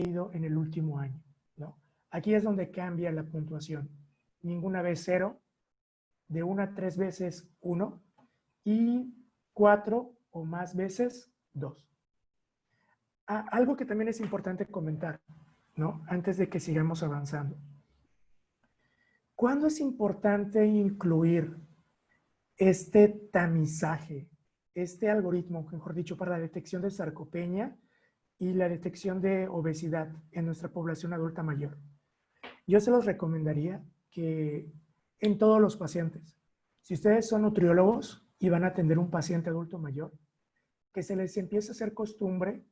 ido en el último año, ¿no? Aquí es donde cambia la puntuación. Ninguna vez 0, de 1 a 3 veces 1 y 4 o más veces 2. Algo que también es importante comentar, ¿no? Antes de que sigamos avanzando. ¿Cuándo es importante incluir este tamizaje, este algoritmo, mejor dicho, para la detección de sarcopenia y la detección de obesidad en nuestra población adulta mayor? Yo se los recomendaría que en todos los pacientes, si ustedes son nutriólogos y van a atender un paciente adulto mayor, que se les empiece a hacer costumbre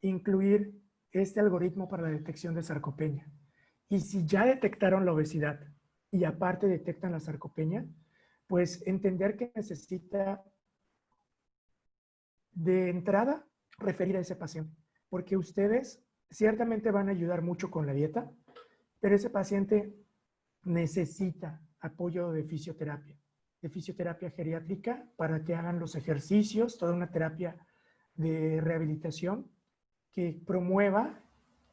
incluir este algoritmo para la detección de sarcopenia. Y si ya detectaron la obesidad y aparte detectan la sarcopenia, pues entender que necesita de entrada referir a ese paciente, porque ustedes ciertamente van a ayudar mucho con la dieta, pero ese paciente necesita apoyo de fisioterapia geriátrica para que hagan los ejercicios, toda una terapia de rehabilitación que promueva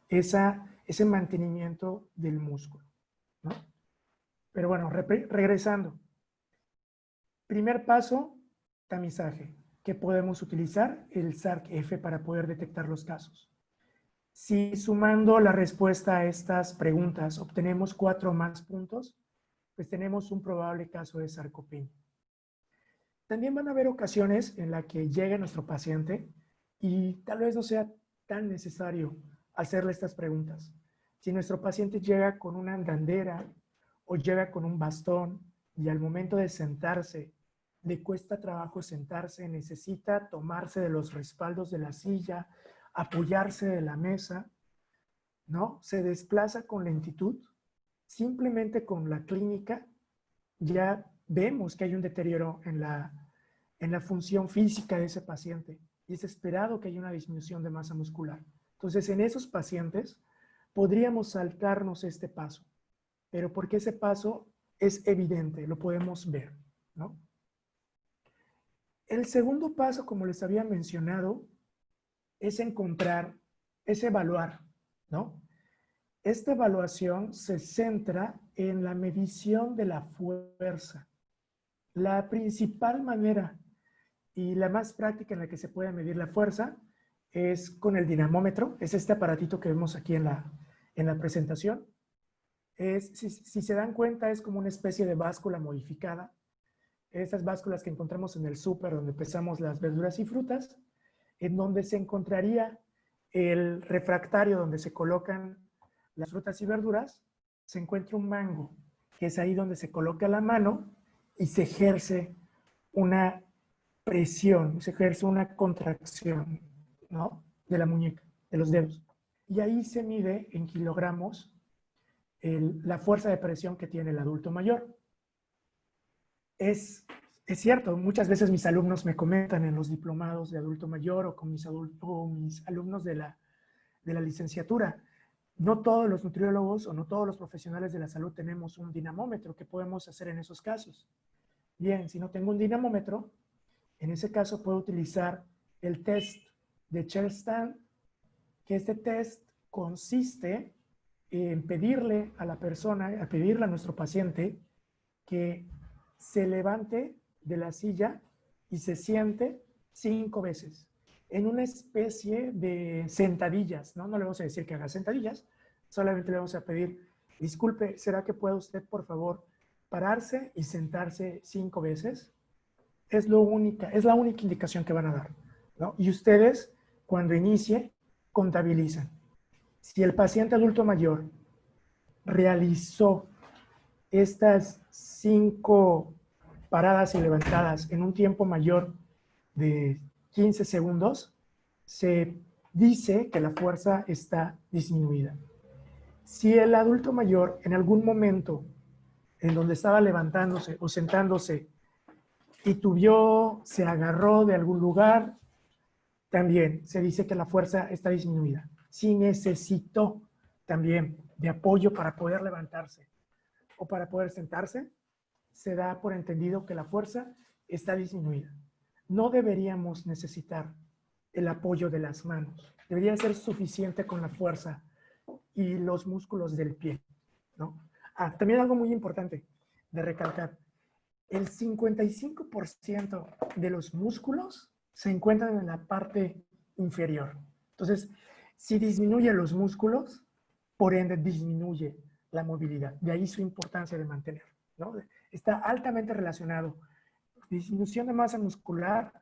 ese mantenimiento del músculo, ¿no? Pero bueno, regresando. Primer paso, tamizaje. ¿Qué podemos utilizar? El SARC-F para poder detectar los casos. Si sumando la respuesta a estas preguntas obtenemos 4 más puntos, pues tenemos un probable caso de sarcopenia. También van a haber ocasiones en las que llegue nuestro paciente y tal vez no sea tan necesario hacerle estas preguntas. Si nuestro paciente llega con una andandera o llega con un bastón y al momento de sentarse le cuesta trabajo sentarse, necesita tomarse de los respaldos de la silla, apoyarse de la mesa, ¿no? Se desplaza con lentitud, simplemente con la clínica ya vemos que hay un deterioro en la función física de ese paciente y es esperado que haya una disminución de masa muscular. Entonces, en esos pacientes podríamos saltarnos este paso, pero porque ese paso es evidente, lo podemos ver, ¿no? El segundo paso, como les había mencionado, es encontrar, es evaluar, ¿no? Esta evaluación se centra en la medición de la fuerza. La principal manera y la más práctica en la que se puede medir la fuerza es con el dinamómetro. Es este aparatito que vemos aquí en la presentación. Si se dan cuenta, es como una especie de báscula modificada. Estas básculas que encontramos en el súper donde pesamos las verduras y frutas, en donde se encontraría el refractario donde se colocan las frutas y verduras, se encuentra un mango, que es ahí donde se coloca la mano y se ejerce una presión, se ejerce una contracción, ¿no? De la muñeca, de los dedos. Y ahí se mide en kilogramos la fuerza de presión que tiene el adulto mayor. Es cierto, muchas veces mis alumnos me comentan en los diplomados de adulto mayor o con mis alumnos de la licenciatura, no todos los nutriólogos o no todos los profesionales de la salud tenemos un dinamómetro. ¿Qué podemos hacer en esos casos? Bien, si no tengo un dinamómetro, en ese caso puedo utilizar el test de Church-Stand, que este test consiste en pedirle a la persona, a pedirle a nuestro paciente que se levante de la silla y se siente 5 veces en una especie de sentadillas, ¿no? No le vamos a decir que haga sentadillas, solamente le vamos a pedir, disculpe, ¿será que puede usted, por favor, pararse y sentarse 5 veces? Es la única indicación que van a dar, ¿no? Y ustedes, cuando inicie, contabilizan. Si el paciente adulto mayor realizó estas 5 paradas y levantadas en un tiempo mayor de 15 segundos, se dice que la fuerza está disminuida. Si el adulto mayor en algún momento en donde estaba levantándose o sentándose titubeó, se agarró de algún lugar, también se dice que la fuerza está disminuida. Si necesitó también de apoyo para poder levantarse o para poder sentarse, se da por entendido que la fuerza está disminuida. No deberíamos necesitar el apoyo de las manos. Debería ser suficiente con la fuerza y los músculos del pie, ¿no? También algo muy importante de recalcar. El 55% de los músculos se encuentran en la parte inferior. Entonces, si disminuye los músculos, por ende disminuye la movilidad. De ahí su importancia de mantener, ¿no? Está altamente relacionado. Disminución de masa muscular,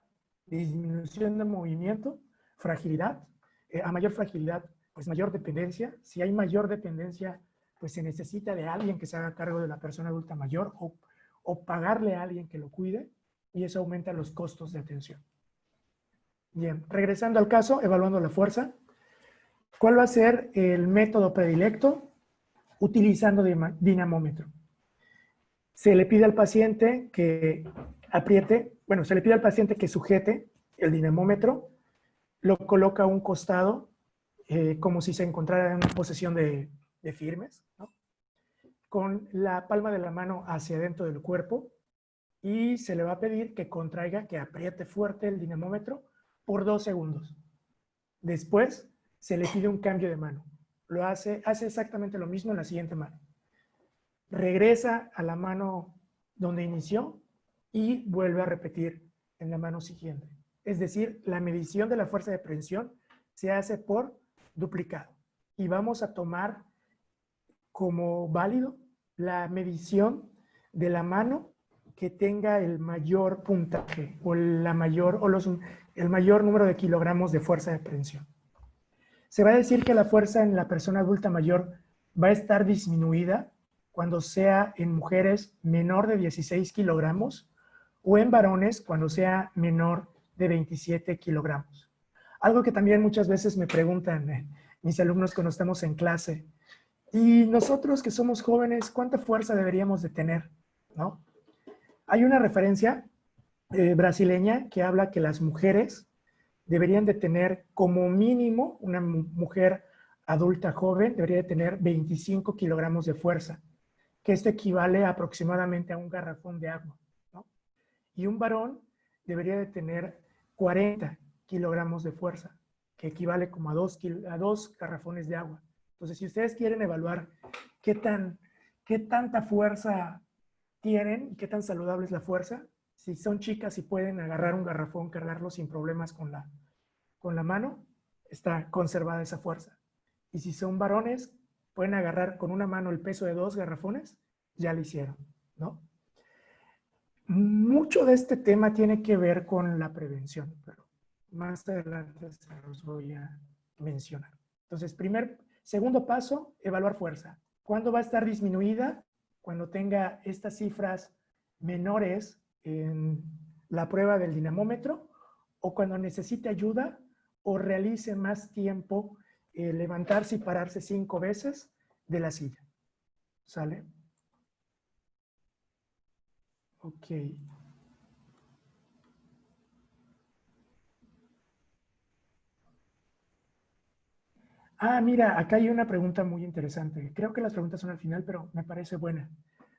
disminución de movimiento, fragilidad. A mayor fragilidad, pues mayor dependencia. Si hay mayor dependencia, pues se necesita de alguien que se haga cargo de la persona adulta mayor o pagarle a alguien que lo cuide, y eso aumenta los costos de atención. Bien, regresando al caso, evaluando la fuerza, ¿cuál va a ser el método predilecto? Utilizando dinamómetro. Se le pide al paciente que apriete, bueno, se le pide al paciente que sujete el dinamómetro, lo coloca a un costado, como si se encontrara en una posición de firmes, ¿no? Con la palma de la mano hacia adentro del cuerpo, y se le va a pedir que contraiga, que apriete fuerte el dinamómetro por 2 segundos. Después se le pide un cambio de mano. Hace exactamente lo mismo en la siguiente mano. Regresa a la mano donde inició y vuelve a repetir en la mano siguiente. Es decir, la medición de la fuerza de prensión se hace por duplicado. Y vamos a tomar como válido la medición de la mano que tenga el mayor puntaje o el mayor número de kilogramos de fuerza de prensión. Se va a decir que la fuerza en la persona adulta mayor va a estar disminuida cuando sea en mujeres menor de 16 kilogramos o en varones cuando sea menor de 27 kilogramos. Algo que también muchas veces me preguntan mis alumnos cuando estamos en clase: y nosotros que somos jóvenes, ¿cuánta fuerza deberíamos de tener? ¿No? Hay una referencia brasileña que habla que las mujeres deberían de tener como mínimo, una mujer adulta joven debería de tener 25 kilogramos de fuerza, que esto equivale aproximadamente a un garrafón de agua, ¿no? Y un varón debería de tener 40 kilogramos de fuerza, que equivale como a dos garrafones de agua. Entonces, si ustedes quieren evaluar qué tanta fuerza tienen y qué tan saludable es la fuerza, si son chicas y pueden agarrar un garrafón, cargarlo sin problemas con la mano, está conservada esa fuerza. Y si son varones, pueden agarrar con una mano el peso de 2 garrafones, ya lo hicieron, ¿no? Mucho de este tema tiene que ver con la prevención, pero más adelante se los voy a mencionar. Entonces, segundo paso, evaluar fuerza. ¿Cuándo va a estar disminuida? Cuando tenga estas cifras menores en la prueba del dinamómetro, o cuando necesite ayuda o realice más tiempo levantarse y pararse 5 veces de la silla. ¿Sale? Ok. Mira, acá hay una pregunta muy interesante. Creo que las preguntas son al final, pero me parece buena.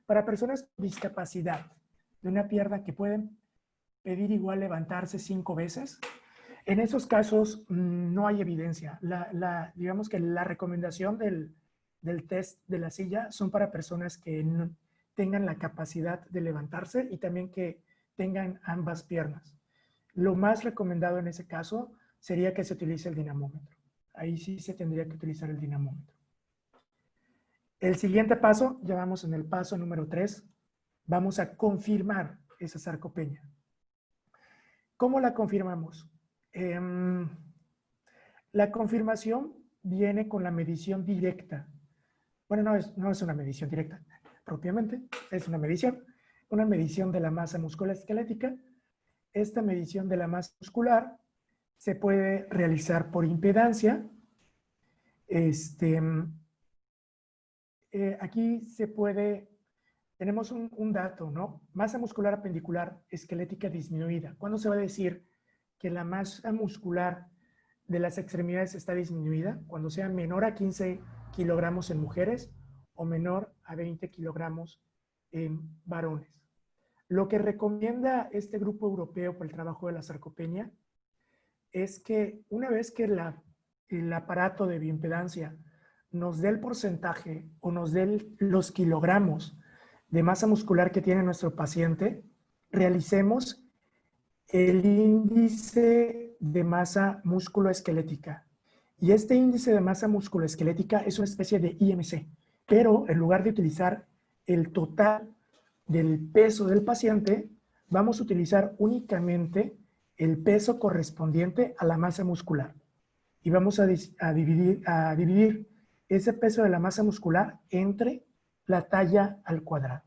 Para personas con discapacidad de una pierna que pueden pedir igual levantarse 5 veces, en esos casos no hay evidencia. Digamos que la recomendación del test de la silla son para personas que no tengan la capacidad de levantarse y también que tengan ambas piernas. Lo más recomendado en ese caso sería que se utilice el dinamómetro. Ahí sí se tendría que utilizar el dinamómetro. El siguiente paso, ya vamos en el paso número 3, vamos a confirmar esa sarcopenia. ¿Cómo la confirmamos? La confirmación viene con la medición directa. Bueno, no es una medición directa propiamente, es una medición de la masa muscular esquelética. Esta medición de la masa muscular se puede realizar por impedancia. Aquí tenemos un dato, ¿no? Masa muscular apendicular esquelética disminuida. ¿Cuándo se va a decir que la masa muscular de las extremidades está disminuida? Cuando sea menor a 15 kilogramos en mujeres o menor a 20 kilogramos en varones. Lo que recomienda este grupo europeo para el trabajo de la sarcopenia es que una vez que el aparato de bioimpedancia nos dé el porcentaje o nos dé los kilogramos de masa muscular que tiene nuestro paciente, realicemos el índice de masa musculoesquelética. Y este índice de masa musculoesquelética es una especie de IMC, pero en lugar de utilizar el total del peso del paciente, vamos a utilizar únicamente el peso correspondiente a la masa muscular. Y vamos a dividir ese peso de la masa muscular entre la talla al cuadrado.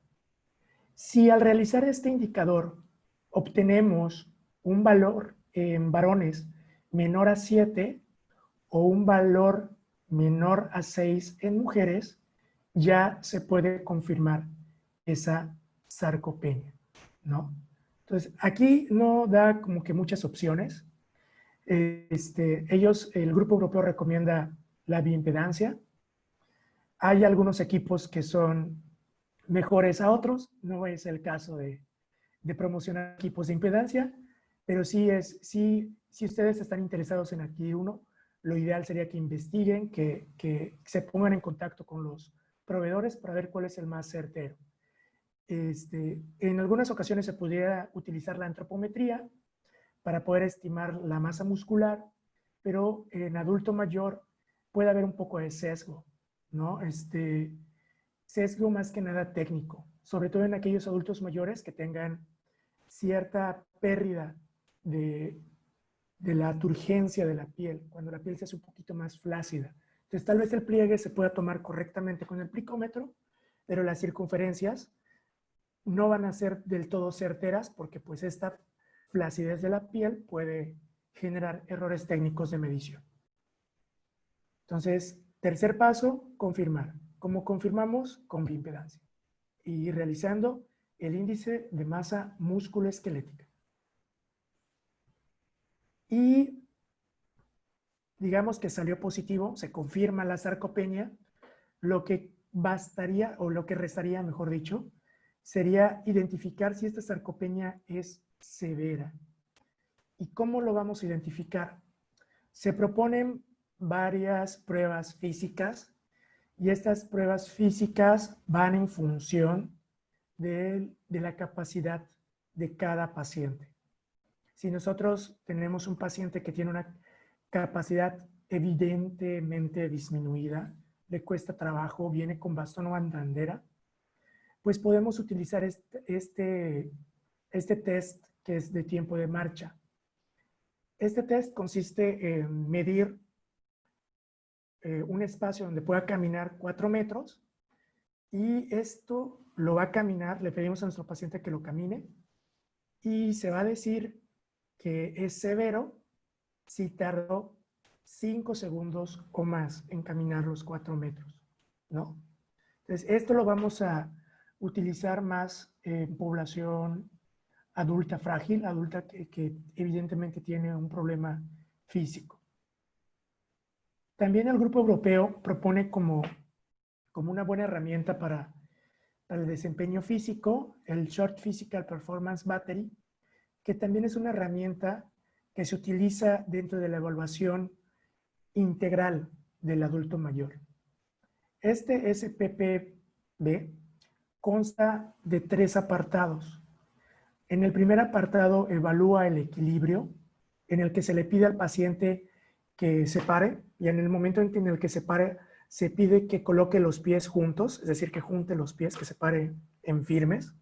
Si al realizar este indicador obtenemos un valor en varones menor a 7 o un valor menor a 6 en mujeres, ya se puede confirmar esa sarcopenia, ¿no? Entonces, aquí no da como que muchas opciones. El Grupo Europeo recomienda la bioimpedancia. Hay algunos equipos que son mejores a otros, no es el caso de promocionar equipos de impedancia, pero si ustedes están interesados en adquirir uno, lo ideal sería que investiguen, que se pongan en contacto con los proveedores para ver cuál es el más certero. En algunas ocasiones se pudiera utilizar la antropometría para poder estimar la masa muscular, pero en adulto mayor puede haber un poco de sesgo, ¿no? Sesgo más que nada técnico, sobre todo en aquellos adultos mayores que tengan cierta pérdida de la turgencia de la piel, cuando la piel se hace un poquito más flácida. Entonces, tal vez el pliegue se pueda tomar correctamente con el plicómetro, pero las circunferencias no van a ser del todo certeras porque pues esta flacidez de la piel puede generar errores técnicos de medición. Entonces, tercer paso, confirmar. ¿Cómo confirmamos? Con bioimpedancia y realizando el índice de masa musculoesquelética. Y digamos que salió positivo, se confirma la sarcopenia, lo que bastaría, o lo que restaría, mejor dicho, sería identificar si esta sarcopenia es severa. ¿Y cómo lo vamos a identificar? Se proponen varias pruebas físicas y estas pruebas físicas van en función de la capacidad de cada paciente. Si nosotros tenemos un paciente que tiene una capacidad evidentemente disminuida, le cuesta trabajo, viene con bastón o andandera, pues podemos utilizar este test que es de tiempo de marcha. Este test consiste en medir un espacio donde pueda caminar 4 metros y esto lo va a caminar, le pedimos a nuestro paciente que lo camine y se va a decir que es severo si tardó 5 segundos o más en caminar los 4 metros, ¿no? Entonces, esto lo vamos a utilizar más en población adulta frágil, adulta que evidentemente tiene un problema físico. También el Grupo Europeo propone como una buena herramienta para el desempeño físico el Short Physical Performance Battery, que también es una herramienta que se utiliza dentro de la evaluación integral del adulto mayor. Este SPPB consta de 3 apartados. En el primer apartado evalúa el equilibrio, en el que se le pide al paciente que se pare, y en el momento en el que se pare, se pide que coloque los pies juntos, es decir, que junte los pies, que se pare en firmes.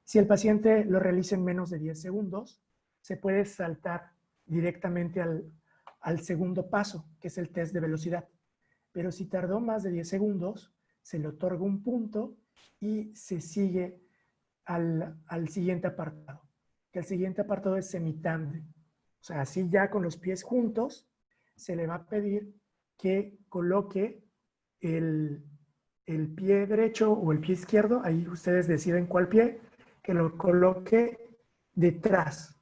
Si el paciente lo realiza en menos de 10 segundos, se puede saltar directamente al segundo paso, que es el test de velocidad. Pero si tardó más de 10 segundos, se le otorga un punto y se sigue al siguiente apartado. Que el siguiente apartado es semitandem. O sea, así ya con los pies juntos, se le va a pedir que coloque el pie derecho o el pie izquierdo, ahí ustedes deciden cuál pie, que lo coloque detrás,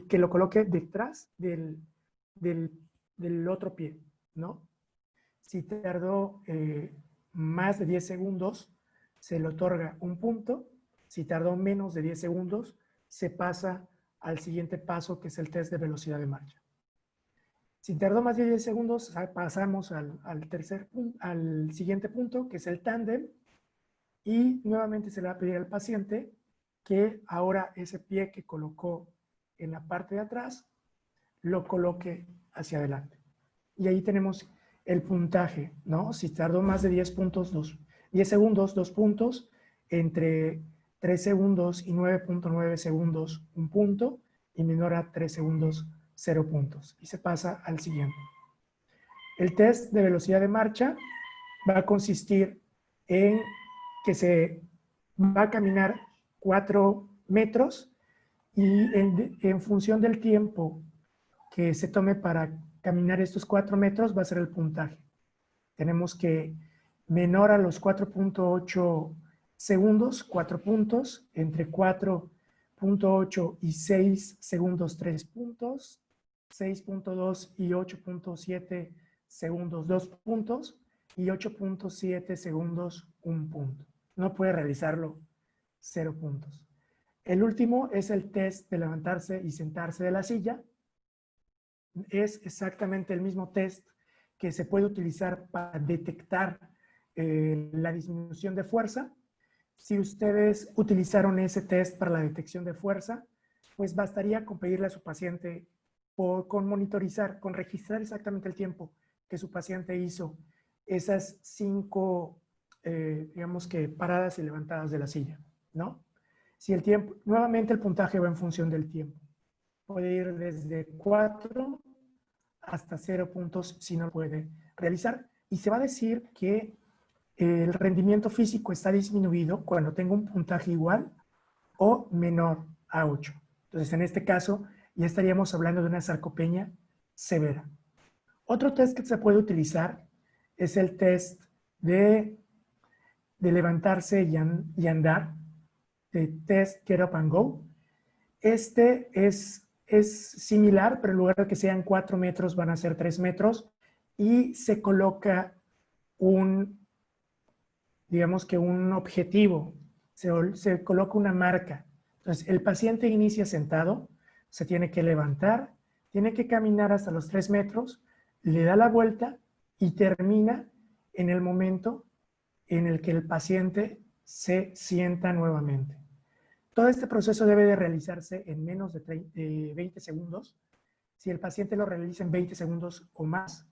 que lo coloque detrás del otro pie, ¿no? Si tardó más de 10 segundos, se le otorga un punto. Si tardó menos de 10 segundos, se pasa al siguiente paso, que es el test de velocidad de marcha. Si tardó más de 10 segundos, pasamos al siguiente punto, que es el tándem, y nuevamente se le va a pedir al paciente que ahora ese pie que colocó en la parte de atrás, lo coloque hacia adelante. Y ahí tenemos el puntaje, ¿no? Si tardó más de 10 segundos, 2 puntos, entre 3 segundos y 9.9 segundos, 1 punto, y menor a 3 segundos, 0 puntos. Y se pasa al siguiente. El test de velocidad de marcha va a consistir en que se va a caminar 4 metros y en función del tiempo que se tome para caminar estos 4 metros va a ser el puntaje. Tenemos que menor a los 4.8 segundos, 4 puntos, entre 4.8 y 6 segundos, 3 puntos, 6.2 y 8.7 segundos, 2 puntos, y 8.7 segundos, 1 punto. No puede realizarlo 0 puntos. El último es el test de levantarse y sentarse de la silla. Es exactamente el mismo test que se puede utilizar para detectar la disminución de fuerza. Si ustedes utilizaron ese test para la detección de fuerza, pues bastaría con pedirle a su paciente con monitorizar, con registrar exactamente el tiempo que su paciente hizo esas 5, digamos que paradas y levantadas de la silla, ¿no? Si el tiempo, nuevamente el puntaje va en función del tiempo. Puede ir desde 4 hasta 0 puntos si no puede realizar. Y se va a decir que el rendimiento físico está disminuido cuando tengo un puntaje igual o menor a 8. Entonces, en este caso, ya estaríamos hablando de una sarcopenia severa. Otro test que se puede utilizar es el test de levantarse y andar, de test Get Up and Go. Este es similar, pero en lugar de que sean 4 metros, van a ser 3 metros y se coloca digamos que un objetivo, se coloca una marca. Entonces, el paciente inicia sentado, se tiene que levantar, tiene que caminar hasta los 3 metros, le da la vuelta y termina en el momento en el que el paciente se sienta nuevamente. Todo este proceso debe de realizarse en menos de 20 segundos. Si el paciente lo realiza en 20 segundos o más,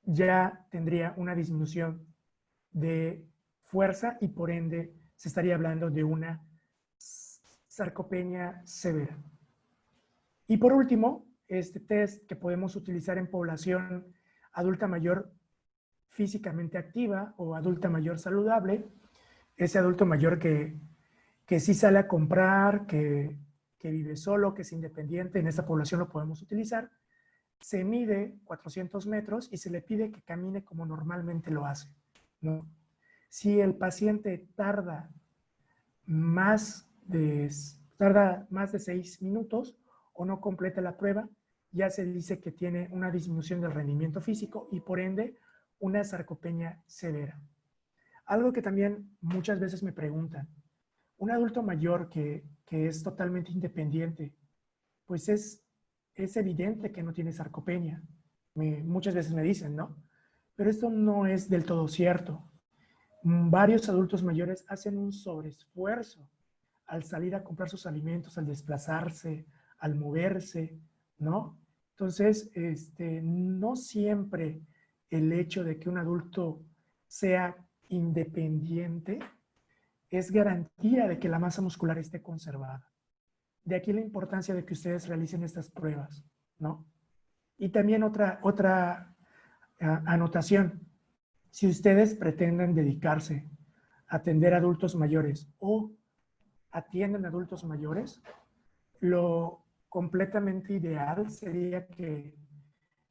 ya tendría una disminución de fuerza y por ende se estaría hablando de una sarcopenia severa. Y por último, este test que podemos utilizar en población adulta mayor físicamente activa o adulta mayor saludable, ese adulto mayor que sí sale a comprar, que vive solo, que es independiente, en esta población lo podemos utilizar. Se mide 400 metros y se le pide que camine como normalmente lo hace, ¿no? Si el paciente tarda más de 6 minutos o no completa la prueba, ya se dice que tiene una disminución del rendimiento físico y por ende una sarcopenia severa. Algo que también muchas veces me preguntan, un adulto mayor que es totalmente independiente, pues es evidente que no tiene sarcopenia. Muchas veces me dicen, ¿no? Pero esto no es del todo cierto. Varios adultos mayores hacen un sobreesfuerzo al salir a comprar sus alimentos, al desplazarse, al moverse, ¿no? Entonces, no siempre el hecho de que un adulto sea independiente es garantía de que la masa muscular esté conservada. De aquí la importancia de que ustedes realicen estas pruebas, ¿no? Y también otra anotación. Si ustedes pretenden dedicarse a atender adultos mayores o atienden adultos mayores, lo completamente ideal sería que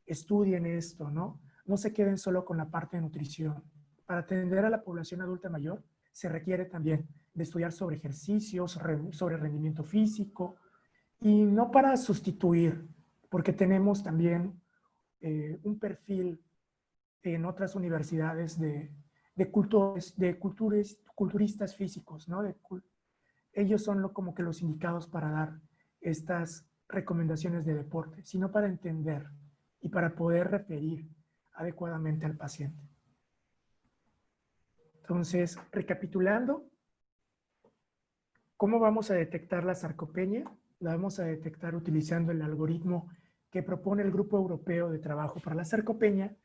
estudien esto, ¿no? No se queden solo con la parte de nutrición. Para atender a la población adulta mayor se requiere también de estudiar sobre ejercicios, sobre rendimiento físico y no para sustituir, porque tenemos también un perfil en otras universidades de culturistas físicos, ¿no? Ellos son como que los indicados para dar estas recomendaciones de deporte, sino para entender y para poder referir adecuadamente al paciente. Entonces, recapitulando, ¿cómo vamos a detectar la sarcopenia? La vamos a detectar utilizando el algoritmo que propone el Grupo Europeo de Trabajo para la Sarcopenia,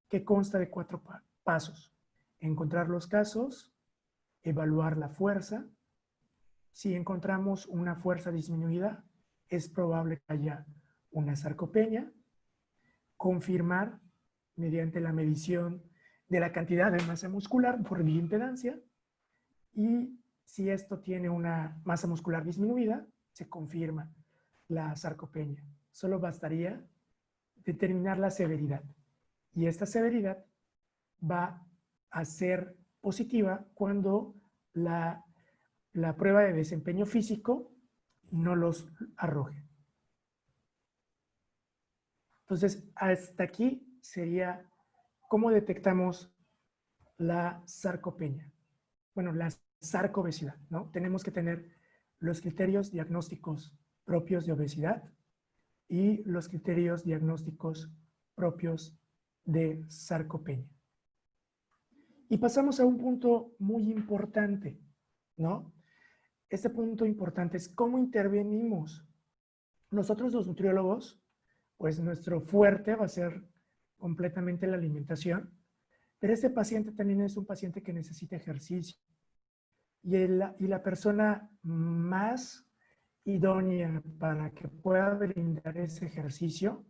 que consta de 4 pasos. Encontrar los casos, evaluar la fuerza. Si encontramos una fuerza disminuida, es probable que haya una sarcopenia. Confirmar mediante la medición de la cantidad de masa muscular por bioimpedancia. Y si esto tiene una masa muscular disminuida, se confirma la sarcopenia. Solo bastaría determinar la severidad. Y esta severidad va a ser positiva cuando la prueba de desempeño físico no los arroje. Entonces, hasta aquí sería cómo detectamos la sarcopenia. Bueno, la sarcobesidad, ¿no? Tenemos que tener los criterios diagnósticos propios de obesidad y los criterios diagnósticos propios de sarcopenia. Y pasamos a un punto muy importante, ¿no? Este punto importante es cómo intervenimos. Nosotros los nutriólogos, pues nuestro fuerte va a ser completamente la alimentación, pero este paciente también es un paciente que necesita ejercicio. Y la persona más idónea para que pueda brindar ese ejercicio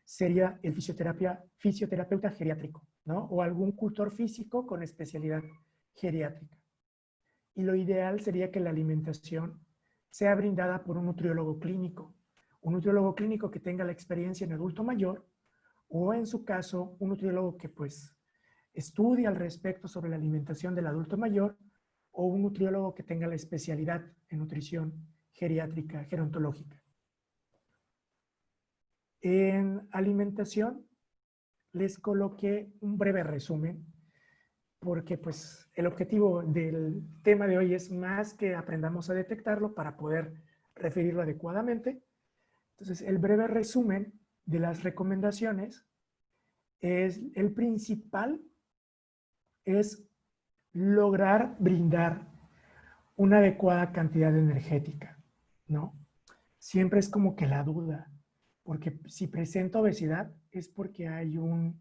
sería el fisioterapeuta geriátrico, ¿no? O algún cultor físico con especialidad geriátrica. Y lo ideal sería que la alimentación sea brindada por un nutriólogo clínico. Un nutriólogo clínico que tenga la experiencia en adulto mayor o en su caso un nutriólogo que pues estudie al respecto sobre la alimentación del adulto mayor o un nutriólogo que tenga la especialidad en nutrición geriátrica, gerontológica. En alimentación les coloqué un breve resumen porque pues el objetivo del tema de hoy es más que aprendamos a detectarlo para poder referirlo adecuadamente. Entonces, el breve resumen de las recomendaciones es el principal es lograr brindar una adecuada cantidad energética, ¿no? Siempre es como que la duda, porque si presento obesidad es porque hay un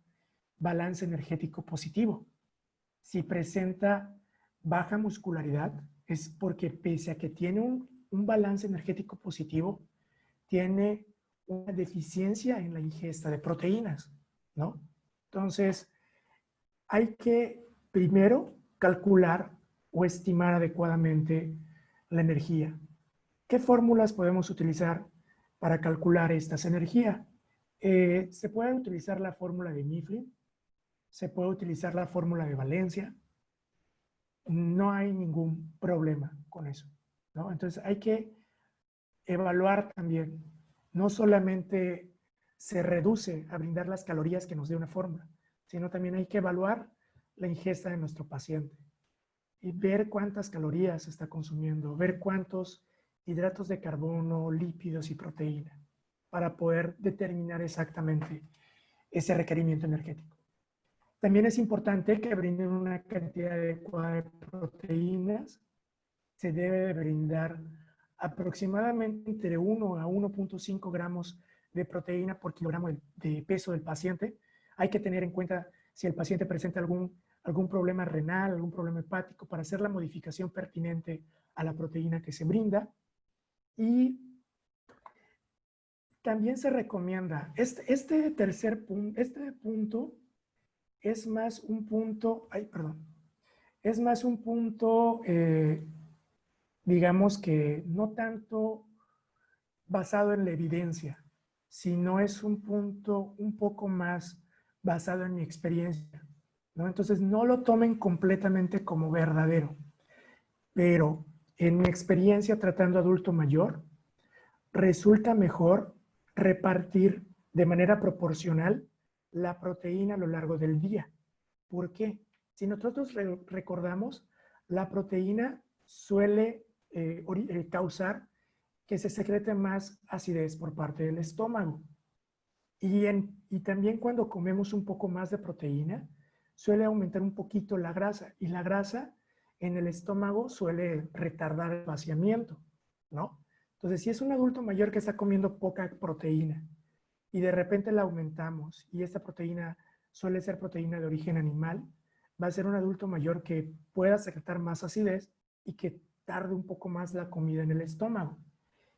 balance energético positivo. Si presenta baja muscularidad es porque pese a que tiene un balance energético positivo, tiene una deficiencia en la ingesta de proteínas, ¿no? Entonces, hay que primero calcular o estimar adecuadamente la energía. ¿Qué fórmulas podemos utilizar para calcular estas energías? Se puede utilizar la fórmula de Mifflin, se puede utilizar la fórmula de Valencia, no hay ningún problema con eso, ¿no? Entonces hay que evaluar también, no solamente se reduce a brindar las calorías que nos dé una fórmula, sino también hay que evaluar la ingesta de nuestro paciente y ver cuántas calorías está consumiendo, ver cuántos hidratos de carbono, lípidos y proteína para poder determinar exactamente ese requerimiento energético. También es importante que brinden una cantidad adecuada de proteínas. Se debe de brindar aproximadamente entre 1 a 1.5 gramos de proteína por kilogramo de peso del paciente. Hay que tener en cuenta si el paciente presenta algún problema renal, algún problema hepático, para hacer la modificación pertinente a la proteína que se brinda. Y también se recomienda, este punto es más un punto, es más un punto, digamos que no tanto basado en la evidencia, sino es un punto un poco más basado en mi experiencia, ¿no? Entonces no lo tomen completamente como verdadero, pero en mi experiencia tratando adulto mayor, resulta mejor repartir de manera proporcional la proteína a lo largo del día. ¿Por qué? Si nosotros recordamos, la proteína suele causar que se secrete más acidez por parte del estómago. Y también cuando comemos un poco más de proteína, suele aumentar un poquito la grasa. Y la grasa en el estómago suele retardar el vaciamiento, ¿no? Entonces, si es un adulto mayor que está comiendo poca proteína y de repente la aumentamos y esta proteína suele ser proteína de origen animal, va a ser un adulto mayor que pueda secretar más acidez y que tarde un poco más la comida en el estómago.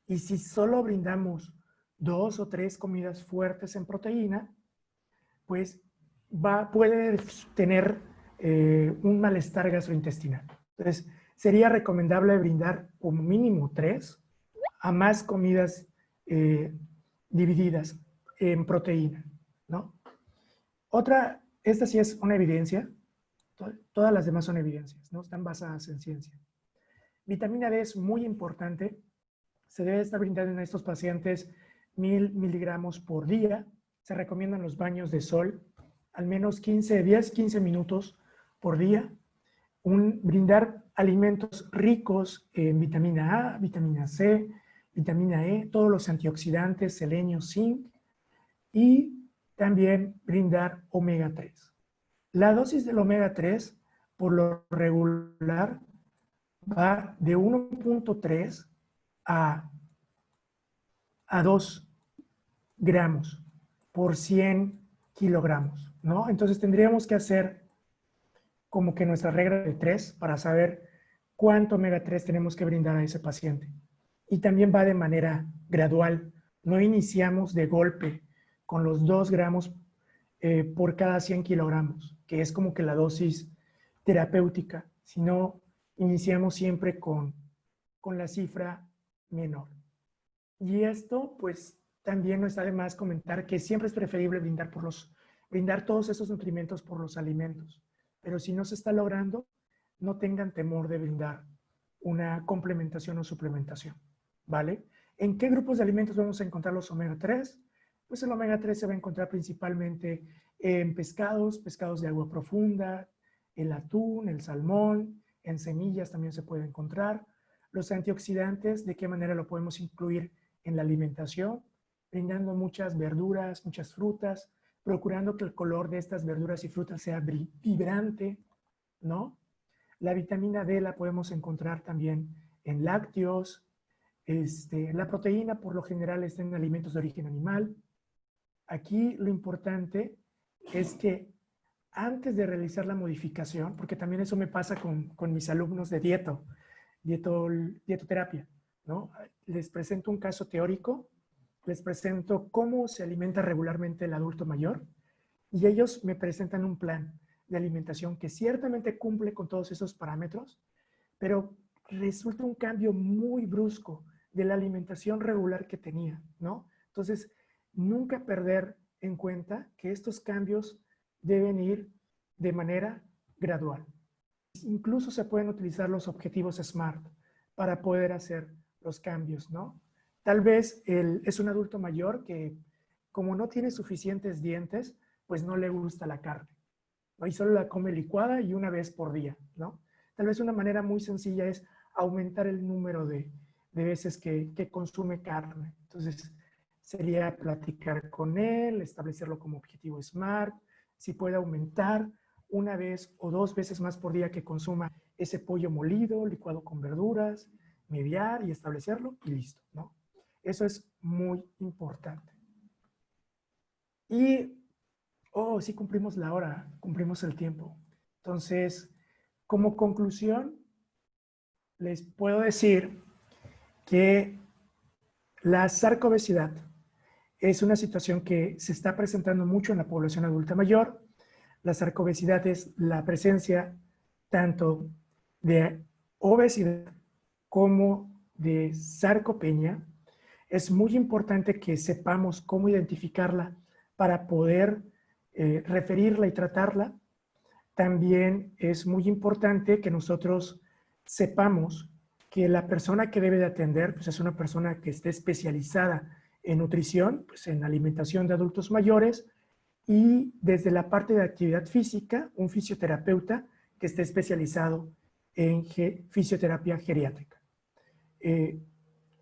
Y si solo brindamos 2 o 3 comidas fuertes en proteína, pues puede tener un malestar gastrointestinal. Entonces, sería recomendable brindar como mínimo 3 a más comidas eh, divididas en proteína, ¿no? Esta sí es una evidencia, todas las demás son evidencias, ¿no? Están basadas en ciencia. Vitamina D es muy importante, se debe estar brindando en estos pacientes 1000 miligramos por día, se recomiendan los baños de sol, al menos 10-15 minutos por día, brindar alimentos ricos en vitamina A, vitamina C, vitamina E, todos los antioxidantes, selenio, zinc, y también brindar omega 3. La dosis del omega 3, por lo regular, va de 1.3 a, a 2 gramos por 100 kilogramos, ¿no? Entonces tendríamos que hacer como que nuestra regla de 3 para saber cuánto omega 3 tenemos que brindar a ese paciente. Y también va de manera gradual. No iniciamos de golpe con los 2 gramos por cada 100 kilogramos, que es como que la dosis terapéutica, sino iniciamos siempre con la cifra menor. Y esto, pues, también no está de más comentar que siempre es preferible brindar todos esos nutrimentos por los alimentos. Pero si no se está logrando, no tengan temor de brindar una complementación o suplementación, ¿vale? ¿En qué grupos de alimentos vamos a encontrar los omega 3? Pues el omega 3 se va a encontrar principalmente en pescados de agua profunda, el atún, el salmón, en semillas también se puede encontrar. Los antioxidantes, ¿de qué manera lo podemos incluir en la alimentación? Brindando muchas verduras, muchas frutas, procurando que el color de estas verduras y frutas sea vibrante, ¿no? La vitamina D la podemos encontrar también en lácteos. La proteína por lo general está en alimentos de origen animal. Aquí lo importante es que antes de realizar la modificación, porque también eso me pasa con mis alumnos de dietoterapia, ¿no? Les presento un caso teórico, les presento cómo se alimenta regularmente el adulto mayor y ellos me presentan un plan de alimentación que ciertamente cumple con todos esos parámetros, pero resulta un cambio muy brusco de la alimentación regular que tenía, ¿no? Entonces, nunca perder en cuenta que estos cambios deben ir de manera gradual. Incluso se pueden utilizar los objetivos SMART para poder hacer los cambios, ¿no? Tal vez es un adulto mayor que, como no tiene suficientes dientes, pues no le gusta la carne, ¿no? Y solo la come licuada y una vez por día, ¿no? Tal vez una manera muy sencilla es aumentar el número de veces que consume carne. Entonces, sería platicar con él, establecerlo como objetivo SMART, si puede aumentar 1 vez o 2 veces más por día que consuma ese pollo molido, licuado con verduras, mediar y establecerlo y listo, ¿no? Eso es muy importante. Y, oh, sí cumplimos la hora, cumplimos el tiempo. Entonces, como conclusión, les puedo decir que la sarcobesidad es una situación que se está presentando mucho en la población adulta mayor. La sarcobesidad es la presencia tanto de obesidad como de sarcopenia. Es muy importante que sepamos cómo identificarla para poder referirla y tratarla. También es muy importante que nosotros sepamos que la persona que debe de atender pues es una persona que esté especializada en nutrición, pues en alimentación de adultos mayores, y desde la parte de actividad física, un fisioterapeuta que esté especializado en fisioterapia geriátrica.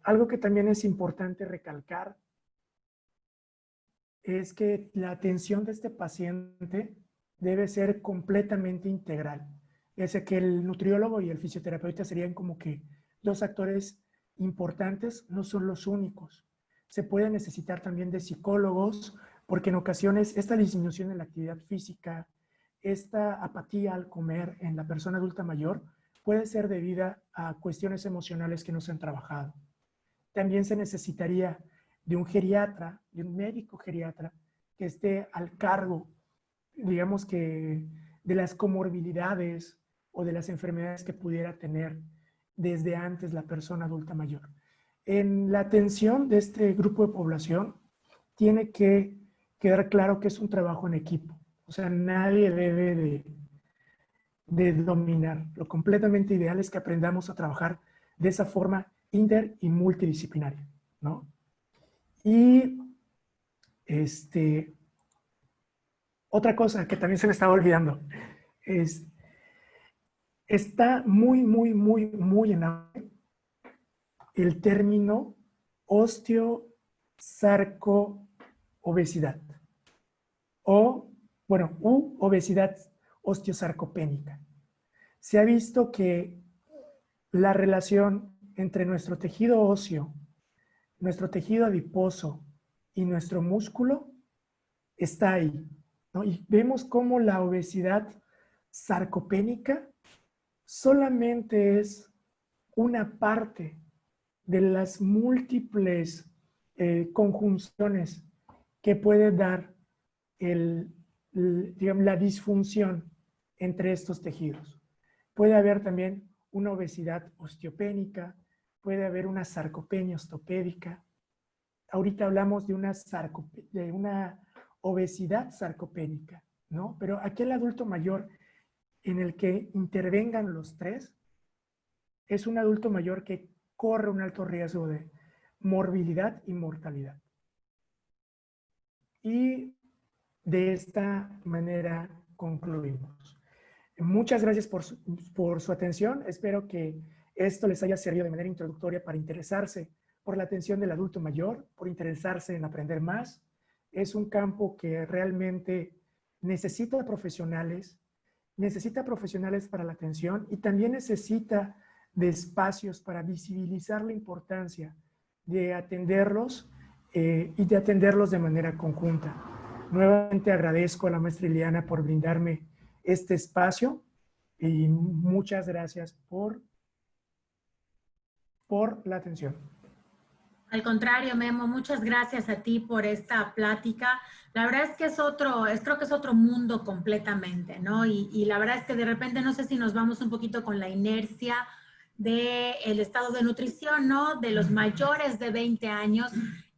Algo que también es importante recalcar es que la atención de este paciente debe ser completamente integral. Es que el nutriólogo y el fisioterapeuta serían como que dos actores importantes, no son los únicos. Se puede necesitar también de psicólogos, porque en ocasiones esta disminución en la actividad física, esta apatía al comer en la persona adulta mayor puede ser debida a cuestiones emocionales que no se han trabajado. También se necesitaría de un geriatra, de un médico geriatra que esté al cargo, digamos que, de las comorbilidades o de las enfermedades que pudiera tener desde antes la persona adulta mayor. En la atención de este grupo de población tiene que quedar claro que es un trabajo en equipo. O sea, nadie debe de dominar. Lo completamente ideal es que aprendamos a trabajar de esa forma inter y multidisciplinaria, ¿no? Y otra cosa que también se me estaba olvidando es, está muy en auge el término osteosarcoobesidad o, bueno, obesidad osteosarcopénica. Se ha visto que la relación entre nuestro tejido óseo, nuestro tejido adiposo y nuestro músculo está ahí, ¿no? Y vemos cómo la obesidad sarcopénica solamente es una parte de las múltiples conjunciones que puede dar digamos, la disfunción entre estos tejidos. Puede haber también una obesidad osteopénica, puede haber una sarcopenia ostopédica. Ahorita hablamos de una obesidad sarcopénica, ¿no? Pero aquel adulto mayor en el que intervengan los tres es un adulto mayor que corre un alto riesgo de morbilidad y mortalidad. Y de esta manera concluimos. Muchas gracias por su atención. Espero que esto les haya servido de manera introductoria para interesarse por la atención del adulto mayor, por interesarse en aprender más. Es un campo que realmente necesita profesionales para la atención y también necesita de espacios para visibilizar la importancia de atenderlos y de atenderlos de manera conjunta. Nuevamente agradezco a la maestra Ileana por brindarme este espacio y muchas gracias por la atención. Al contrario, Memo, muchas gracias a ti por esta plática. La verdad es que creo que es otro mundo completamente, ¿no? Y la verdad es que de repente no sé si nos vamos un poquito con la inercia del estado de nutrición, ¿no? De los mayores de 20 años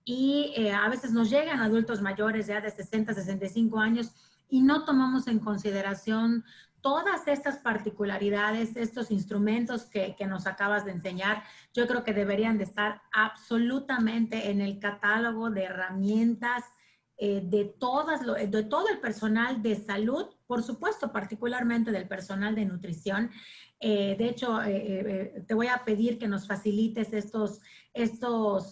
y a veces nos llegan adultos mayores ya de 60, 65 años y no tomamos en consideración todas estas particularidades, estos instrumentos que nos acabas de enseñar. Yo creo que deberían de estar absolutamente en el catálogo de herramientas de todo el personal de salud, por supuesto, particularmente del personal de nutrición. De hecho, te voy a pedir que nos facilites estos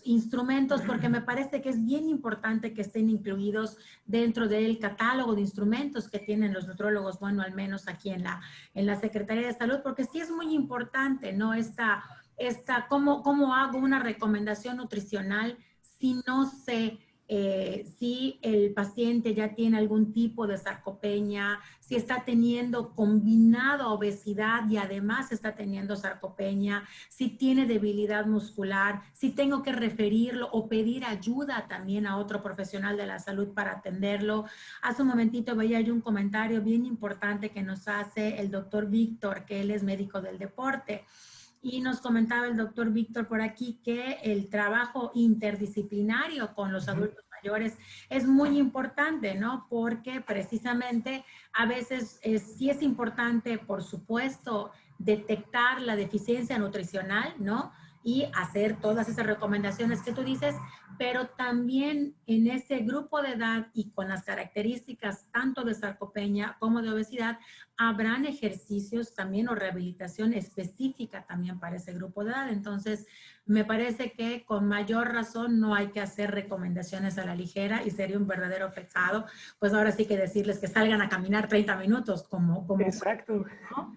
instrumentos porque me parece que es bien importante que estén incluidos dentro del catálogo de instrumentos que tienen los nutrólogos, bueno, al menos aquí en la Secretaría de Salud, porque sí es muy importante, ¿no? ¿Cómo hago una recomendación nutricional si no sé si el paciente ya tiene algún tipo de sarcopenia, si está teniendo combinado obesidad y además está teniendo sarcopenia, si tiene debilidad muscular, si tengo que referirlo o pedir ayuda también a otro profesional de la salud para atenderlo? Hace un momentito veía yo un comentario bien importante que nos hace el doctor Víctor, que él es médico del deporte. Y nos comentaba el doctor Víctor por aquí que el trabajo interdisciplinario con los adultos mayores es muy importante, ¿no? Porque precisamente a veces sí es importante, por supuesto, detectar la deficiencia nutricional, ¿no? y hacer todas esas recomendaciones que tú dices, pero también en ese grupo de edad y con las características tanto de sarcopenia como de obesidad, habrán ejercicios también o rehabilitación específica también para ese grupo de edad. Entonces, me parece que con mayor razón no hay que hacer recomendaciones a la ligera y sería un verdadero pecado, pues ahora sí que decirles que salgan a caminar 30 minutos Exacto. ¿no?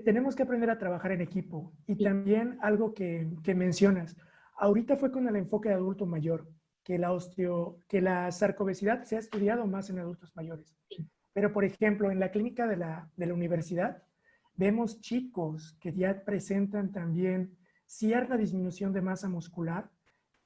Tenemos que aprender a trabajar en equipo. Y Sí, también algo que mencionas, ahorita fue con el enfoque de adulto mayor, que la sarcobesidad se ha estudiado más en adultos mayores. sí. Pero, por ejemplo, en la clínica de la universidad, vemos chicos que ya presentan también cierta disminución de masa muscular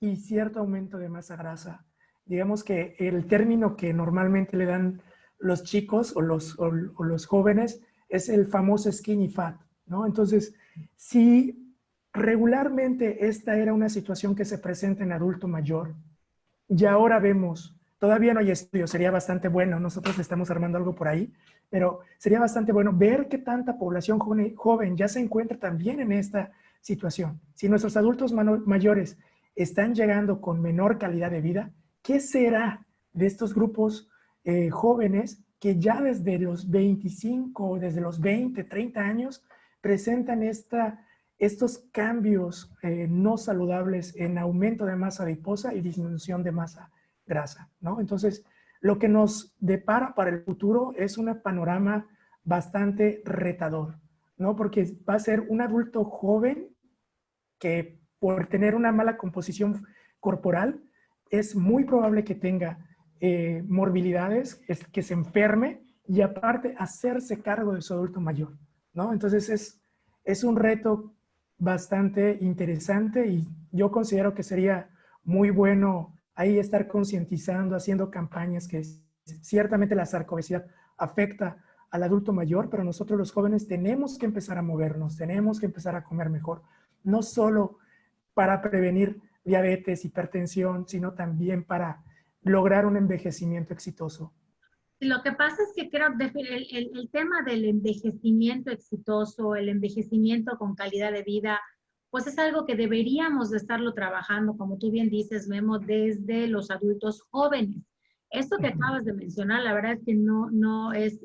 y cierto aumento de masa grasa. Digamos que el término que normalmente le dan los chicos o los jóvenes es el famoso skinny fat, ¿no? Entonces, si regularmente esta era una situación que se presenta en adulto mayor, y ahora vemos, todavía no hay estudios, sería bastante bueno, nosotros estamos armando algo por ahí, pero sería bastante bueno ver que tanta población joven ya se encuentra también en esta situación. Si nuestros adultos mayores están llegando con menor calidad de vida, ¿qué será de estos grupos jóvenes que ya desde los 25, desde los 20, 30 años presentan estos cambios no saludables en aumento de masa adiposa y disminución de masa grasa, ¿no? Entonces, lo que nos depara para el futuro es un panorama bastante retador, ¿no? Porque va a ser un adulto joven que por tener una mala composición corporal es muy probable que tenga morbilidades, que se enferme y aparte hacerse cargo de su adulto mayor, ¿no? Entonces es un reto bastante interesante y yo considero que sería muy bueno ahí estar concientizando, haciendo campañas que ciertamente la sarcobesidad afecta al adulto mayor, pero nosotros los jóvenes tenemos que empezar a movernos, tenemos que empezar a comer mejor, no solo para prevenir diabetes, hipertensión, sino también para lograr un envejecimiento exitoso. Lo que pasa es que creo que el tema del envejecimiento exitoso, el envejecimiento con calidad de vida, pues es algo que deberíamos de estarlo trabajando, como tú bien dices, Memo, desde los adultos jóvenes. Esto que acabas de mencionar, la verdad es que no es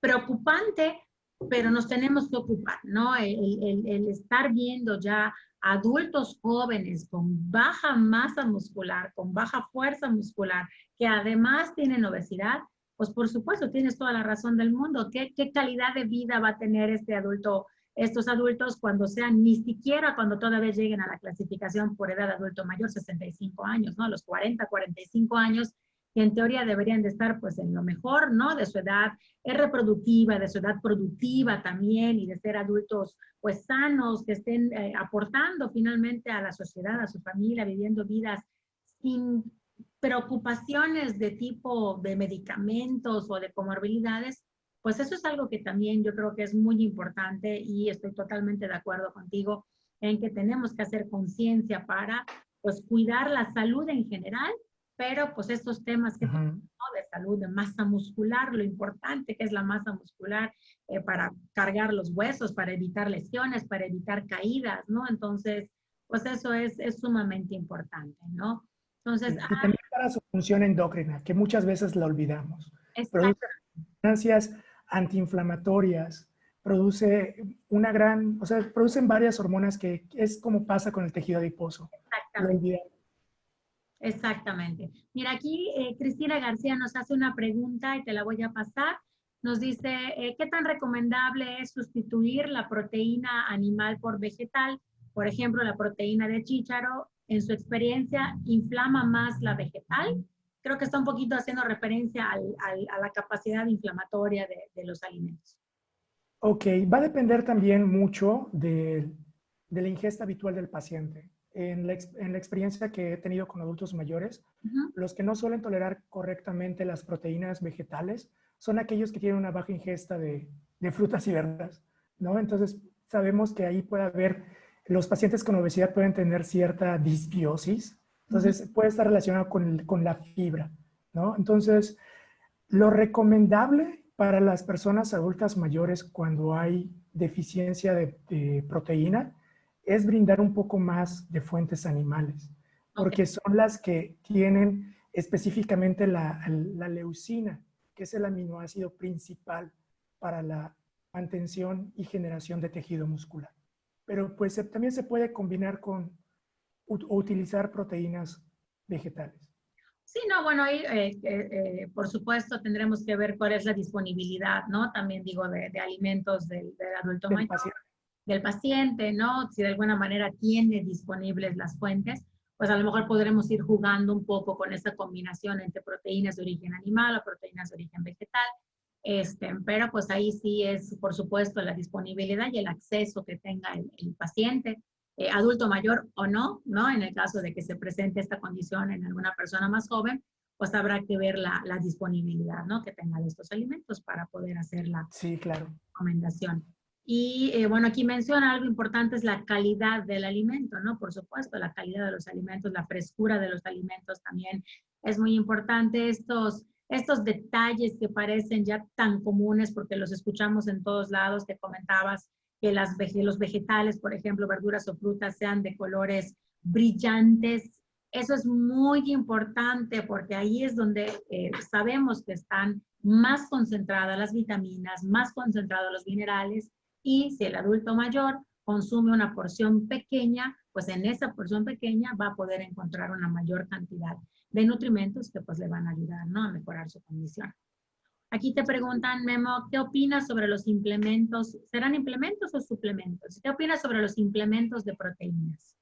preocupante, pero nos tenemos que ocupar, ¿no? El estar viendo ya adultos jóvenes con baja masa muscular, con baja fuerza muscular, que además tienen obesidad, pues por supuesto, tienes toda la razón del mundo. ¿Qué calidad de vida va a tener estos adultos cuando sean, ni siquiera cuando todavía lleguen a la clasificación por edad adulto mayor, 65 años, ¿no? A los 40, 45 años, que en teoría deberían de estar pues en lo mejor, ¿no? De su edad reproductiva, de su edad productiva también y de ser adultos pues sanos, que estén aportando finalmente a la sociedad, a su familia, viviendo vidas sin preocupaciones de tipo de medicamentos o de comorbilidades, pues eso es algo que también yo creo que es muy importante y estoy totalmente de acuerdo contigo en que tenemos que hacer conciencia para pues cuidar la salud en general, pero pues estos temas que ¿no? de salud, de masa muscular, lo importante que es la masa muscular para cargar los huesos, para evitar lesiones, para evitar caídas, ¿no? Entonces, pues eso es sumamente importante, ¿no? Entonces, Y también para su función endocrina, que muchas veces la olvidamos. Produce exacto, sustancias antiinflamatorias, produce una gran, o sea, producen varias hormonas que es como pasa con el tejido adiposo. Lo exactamente, olvidamos. exactamente. Mira, aquí Cristina García nos hace una pregunta y te la voy a pasar. Nos dice, ¿qué tan recomendable es sustituir la proteína animal por vegetal? Por ejemplo, la proteína de chícharo, en su experiencia, ¿inflama más la vegetal? Creo que está un poquito haciendo referencia a la capacidad inflamatoria de los alimentos. Ok, va a depender también mucho de la ingesta habitual del paciente. En la experiencia que he tenido con adultos mayores, Uh -huh. los que no suelen tolerar correctamente las proteínas vegetales son aquellos que tienen una baja ingesta de frutas y verduras, ¿no? Entonces, sabemos que ahí puede haber, los pacientes con obesidad pueden tener cierta disbiosis, Uh -huh. entonces puede estar relacionado con la fibra, ¿no? Entonces, lo recomendable para las personas adultas mayores cuando hay deficiencia de proteína es brindar un poco más de fuentes animales, porque son las que tienen específicamente la leucina, que es el aminoácido principal para la mantención y generación de tejido muscular. Pero pues también se puede combinar con o utilizar proteínas vegetales. Sí, no, bueno, ahí por supuesto tendremos que ver cuál es la disponibilidad, ¿no? También digo de alimentos del adulto Del mayor, paciente. del paciente, ¿no? Si de alguna manera tiene disponibles las fuentes, pues a lo mejor podremos ir jugando un poco con esa combinación entre proteínas de origen animal o proteínas de origen vegetal. Pero pues ahí sí es, por supuesto, la disponibilidad y el acceso que tenga el paciente, adulto mayor o no, ¿no? En el caso de que se presente esta condición en alguna persona más joven, pues habrá que ver la disponibilidad, ¿no? Que tenga de estos alimentos para poder hacer la Sí, claro. recomendación. Y bueno, aquí menciona algo importante, es la calidad del alimento, ¿no? Por supuesto, la calidad de los alimentos, la frescura de los alimentos también es muy importante. Estos detalles que parecen ya tan comunes porque los escuchamos en todos lados, que comentabas que los vegetales, por ejemplo, verduras o frutas, sean de colores brillantes. Eso es muy importante porque ahí es donde sabemos que están más concentradas las vitaminas, más concentrados los minerales, y si el adulto mayor consume una porción pequeña, pues en esa porción pequeña va a poder encontrar una mayor cantidad de nutrimentos que pues le van a ayudar, ¿no? A mejorar su condición. Aquí te preguntan, Memo, ¿qué opinas sobre los implementos? ¿Serán implementos o suplementos? ¿Qué opinas sobre los implementos de proteínas?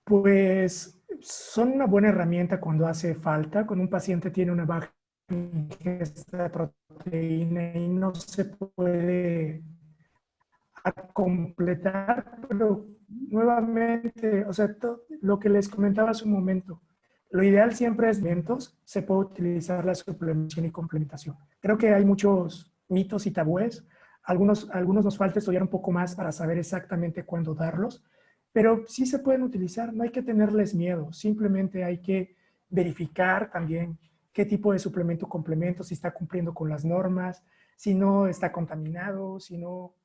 Pues son una buena herramienta cuando hace falta, cuando un paciente tiene una baja ingesta de proteína y no se puede completar, pero nuevamente, o sea, lo que les comentaba hace un momento, lo ideal siempre es alimentos, se puede utilizar la suplementación y complementación. Creo que hay muchos mitos y tabúes, algunos nos falta estudiar un poco más para saber exactamente cuándo darlos, pero sí se pueden utilizar, no hay que tenerles miedo, simplemente hay que verificar también qué tipo de suplemento o complemento, si está cumpliendo con las normas, si no está contaminado, si no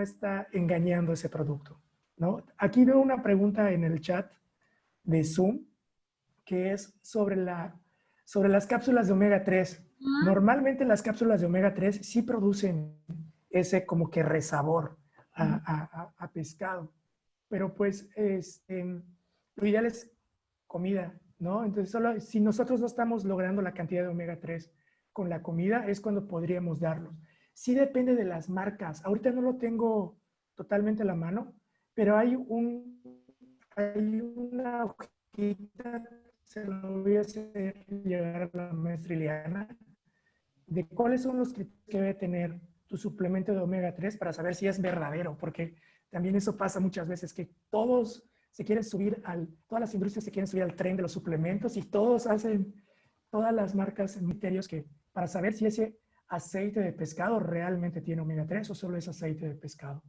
está engañando ese producto, ¿no? Aquí veo una pregunta en el chat de Zoom que es sobre las cápsulas de omega 3. Normalmente las cápsulas de omega 3 sí producen ese como que resabor a pescado, pero pues lo ideal es comida, ¿no? Entonces, solo si nosotros no estamos logrando la cantidad de omega 3 con la comida, es cuando podríamos darlos. Sí depende de las marcas. Ahorita no lo tengo totalmente a la mano, pero hay una hojita, se lo voy a hacer llegar a la maestra Ileana, de cuáles son los criterios que debe tener tu suplemento de omega 3 para saber si es verdadero, porque también eso pasa muchas veces, que todas las industrias se quieren subir al tren de los suplementos y todas las marcas en criterios para saber si ese aceite de pescado realmente tiene omega 3 o solo es aceite de pescado.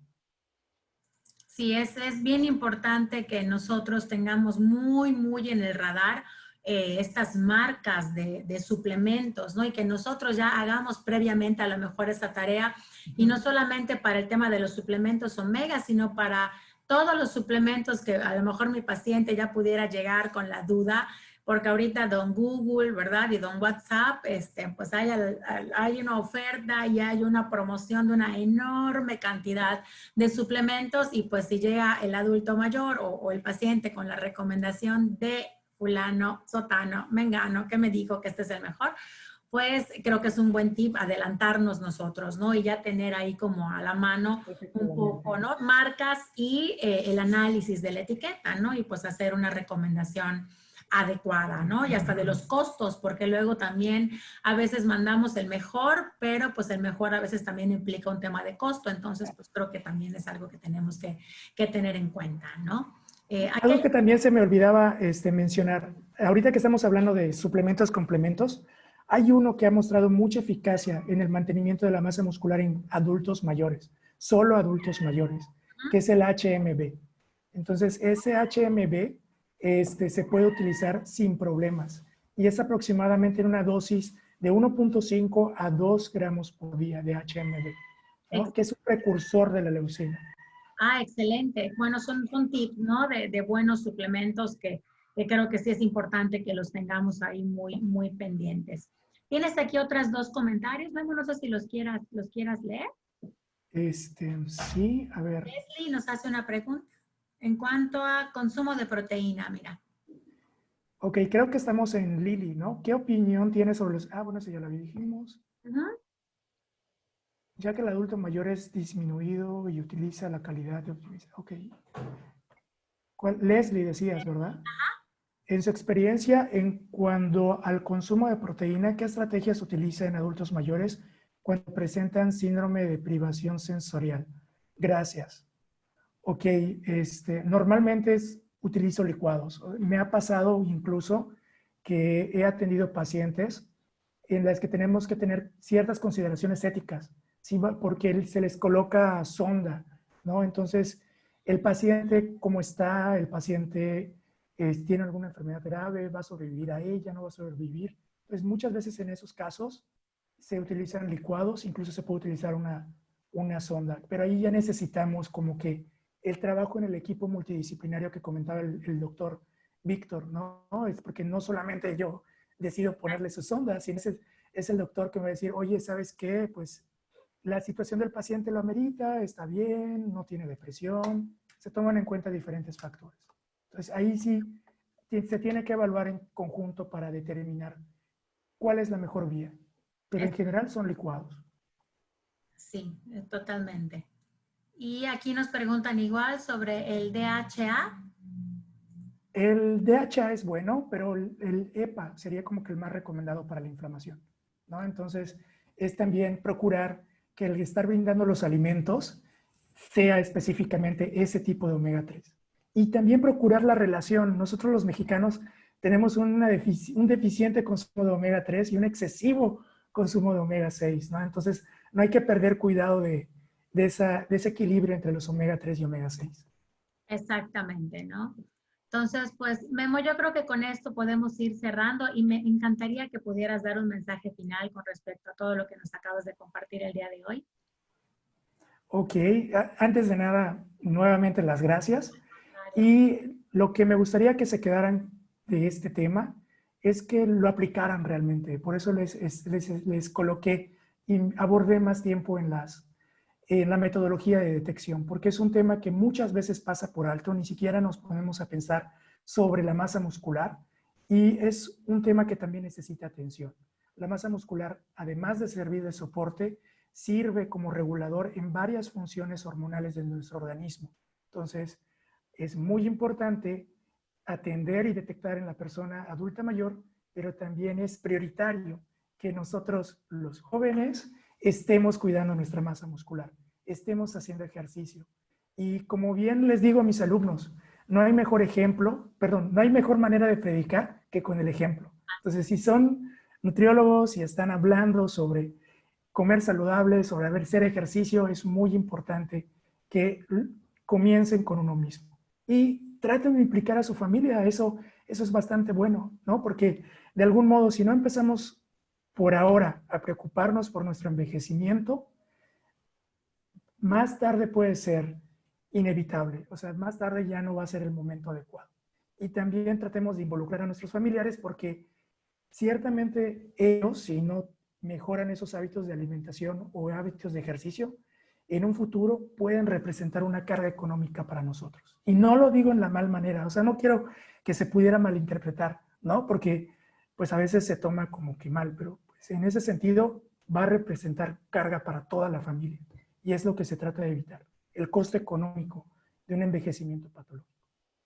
Sí, es bien importante que nosotros tengamos muy en el radar estas marcas de suplementos, ¿no? Y que nosotros ya hagamos previamente a lo mejor esta tarea, y no solamente para el tema de los suplementos omega, sino para todos los suplementos que a lo mejor mi paciente ya pudiera llegar con la duda, porque ahorita don Google, ¿verdad? Y don WhatsApp, pues hay una oferta y hay una promoción de una enorme cantidad de suplementos, y pues si llega el adulto mayor o el paciente con la recomendación de fulano, sotano, mengano, que me dijo que este es el mejor, pues creo que es un buen tip adelantarnos nosotros, ¿no? Y ya tener ahí como a la mano un poco, ¿no? Marcas y el análisis de la etiqueta, ¿no? Y pues hacer una recomendación adecuada, ¿no? Y hasta de los costos, porque luego también a veces mandamos el mejor, pero pues el mejor a veces también implica un tema de costo, entonces pues creo que también es algo que tenemos que tener en cuenta, ¿no? Algo que también se me olvidaba mencionar, ahorita que estamos hablando de suplementos, complementos, hay uno que ha mostrado mucha eficacia en el mantenimiento de la masa muscular en adultos mayores, solo adultos mayores, que es el HMB. Entonces, ese HMB se puede utilizar sin problemas y es aproximadamente en una dosis de 1.5 a 2 gramos por día de HMB, ¿no? Que es un precursor de la leucina. Ah, excelente. Bueno, son tips, ¿no? De buenos suplementos que creo que sí es importante que los tengamos ahí muy pendientes. Tienes aquí otras dos comentarios, Memo, no sé si los quieras leer. Sí, a ver. Leslie nos hace una pregunta en cuanto a consumo de proteína, mira. Ok, creo que estamos en Lili, ¿no? ¿Qué opinión tienes sobre los... Ah, bueno, eso ya lo dijimos. Ya que el adulto mayor es disminuido y utiliza la calidad de optimización. Ok. Leslie decías, ¿verdad? En su experiencia, en cuanto al consumo de proteína, ¿qué estrategias utiliza en adultos mayores cuando presentan síndrome de privación sensorial? Gracias. Ok, normalmente utilizo licuados. Me ha pasado incluso que he atendido pacientes en las que tenemos que tener ciertas consideraciones éticas, ¿sí? Porque se les coloca sonda, ¿no? Entonces, el paciente, ¿cómo está? El paciente tiene alguna enfermedad grave, va a sobrevivir a ella, no va a sobrevivir. Entonces, muchas veces en esos casos se utilizan licuados, incluso se puede utilizar una sonda, pero ahí ya necesitamos como que el trabajo en el equipo multidisciplinario que comentaba el doctor Víctor, ¿no? Es porque no solamente yo decido ponerle su sonda, sino es el doctor que me va a decir, oye, ¿sabes qué? Pues la situación del paciente lo amerita, está bien, no tiene depresión, se toman en cuenta diferentes factores. Entonces ahí sí se tiene que evaluar en conjunto para determinar cuál es la mejor vía, pero en general son licuados. Sí, totalmente. Y aquí nos preguntan igual sobre el DHA. El DHA es bueno, pero el EPA sería como que el más recomendado para la inflamación, ¿no? Entonces, es también procurar que el estar brindando los alimentos sea específicamente ese tipo de omega 3. Y también procurar la relación. Nosotros los mexicanos tenemos un deficiente consumo de omega 3 y un excesivo consumo de omega 6, ¿no? Entonces, no hay que perder cuidado de ese equilibrio entre los omega 3 y omega 6. Exactamente, ¿no? Entonces, pues, Memo, yo creo que con esto podemos ir cerrando y me encantaría que pudieras dar un mensaje final con respecto a todo lo que nos acabas de compartir el día de hoy. Ok, antes de nada, nuevamente las gracias. Mario. Y lo que me gustaría que se quedaran de este tema es que lo aplicaran realmente. Por eso les coloqué y abordé más tiempo en la metodología de detección, porque es un tema que muchas veces pasa por alto, ni siquiera nos ponemos a pensar sobre la masa muscular y es un tema que también necesita atención. La masa muscular, además de servir de soporte, sirve como regulador en varias funciones hormonales de nuestro organismo. Entonces, es muy importante atender y detectar en la persona adulta mayor, pero también es prioritario que nosotros, los jóvenes, estemos cuidando nuestra masa muscular, estemos haciendo ejercicio. Y como bien les digo a mis alumnos, no hay mejor ejemplo, perdón, no hay mejor manera de predicar que con el ejemplo. Entonces, si son nutriólogos y están hablando sobre comer saludable, sobre hacer ejercicio, es muy importante que comiencen con uno mismo. Y traten de implicar a su familia, eso es bastante bueno, ¿no? Porque de algún modo, si no empezamos por ahora a preocuparnos por nuestro envejecimiento, más tarde puede ser inevitable, o sea, más tarde ya no va a ser el momento adecuado. Y también tratemos de involucrar a nuestros familiares porque ciertamente ellos, si no mejoran esos hábitos de alimentación o hábitos de ejercicio, en un futuro pueden representar una carga económica para nosotros. Y no lo digo en la mal manera, o sea, no quiero que se pudiera malinterpretar, ¿no? Porque pues a veces se toma como que mal, pero pues, en ese sentido va a representar carga para toda la familia. Y es lo que se trata de evitar, el costo económico de un envejecimiento patológico.